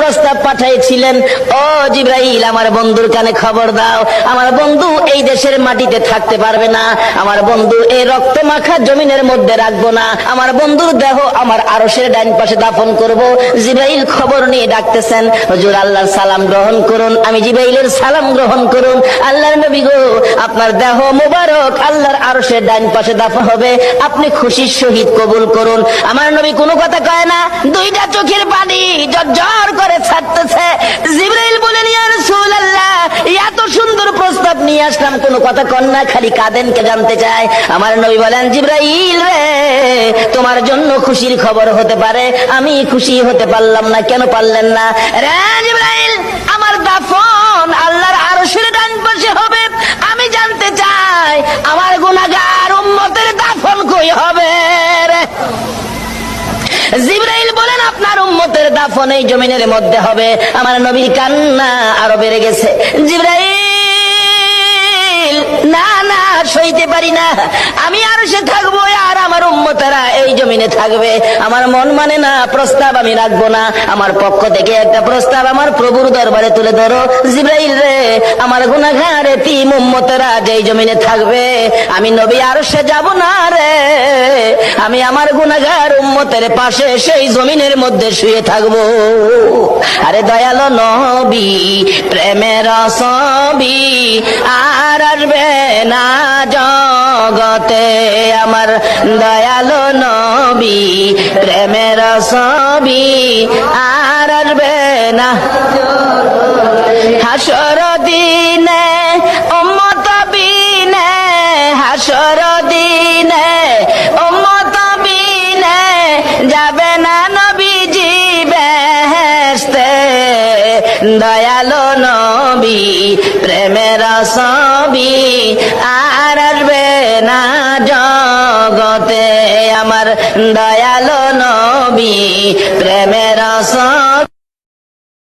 প্রস্তাব পাঠাইছিলেন, ও জিবরাইল আমার বন্ধুর কানে খবর দাও, আমার বন্ধু এই দেশের মাটিতে থাকতে পারবে না, আমার বন্ধু এই রক্ত মাখা জমিনের মধ্যে রাখবো না, আমার বন্ধুর দেহ আমার আরশের ডাইন পাশে দাফন করব। জিবরাইল খবর নিয়ে ডাকতেছেন, হুজুর আল্লাহর সালাম গ্রহণ করুন। আমি জিবরাইলের সালাম গ্রহণ করুন। আল্লাহর নবী গো, আপনার দেহ মুবারক আল্লাহর আরশের ডাইন পাশে দাফন হবে, আপনি খুশির সহিত কবুল করুন। আমার নবী কোনো কথা কয় না, দুইটা চোখের পানি ঝরঝর করে ছাড়তেছে। জিবরাইল বলেন, ইয়া রাসূলুল্লাহ, এত সুন্দর প্রস্তাব নিয়ে আসলাম, কোনো কথা কন না, খালি কাঁদেন কে জানতে চায়। আমার নবী বলেন, জিবরাইল রে, তোমার জন্য খুশির খবর হতে পারে, আমি খুশি হতে পারলাম না। কেন পারলেন না? রে জিবরাইল, আমার দাফন আল্লাহর আরশের ডান পাশে হবে, আমি জানতে চাই আমার গুনাহগার উম্মতের দাফন কই হবে রে? জিবরাইল বলেন, আপনার উম্মতের দাফন এই জমিনের মধ্যে হবে। আমার নবীর কান্না আরো বেড়ে গেছে। জিবরাইল, না না, সইতে পারি না, আমি আরশে থাকবো আর আমার উম্মতেরা এই জমিনে থাকবে। আমার মন মানে না, প্রস্তাব আমি রাখবো না। আমার পক্ষ থেকে একটা প্রস্তাব আমার প্রভুর দরবারে তুলে ধরো। জিবরাইল রে, আমার গুনাহগার এতিম উম্মতেরা যেই জমিনে থাকবে, আমি নবী আরশে যাব না রে, আমি আমার গুনাহগার উম্মতের পাশে সেই জমিনের মধ্যে শুয়ে থাকবো। আরে দয়ালো নবী, প্রেমের ছবি আর আসবে না জগতে, আমার দয়ালো নবী, প্রেমের ছবি আর আসবে না। হাসর দিনে উম্মত বিনে, হাসর দিনে উম্মত বিনে যাবে না নবীজি বেহেশতে। দয়ালো নবী, প্রেমের ছবি আর আসবে না জগতে, আমার দয়ালো নবী, প্রেমের ছবি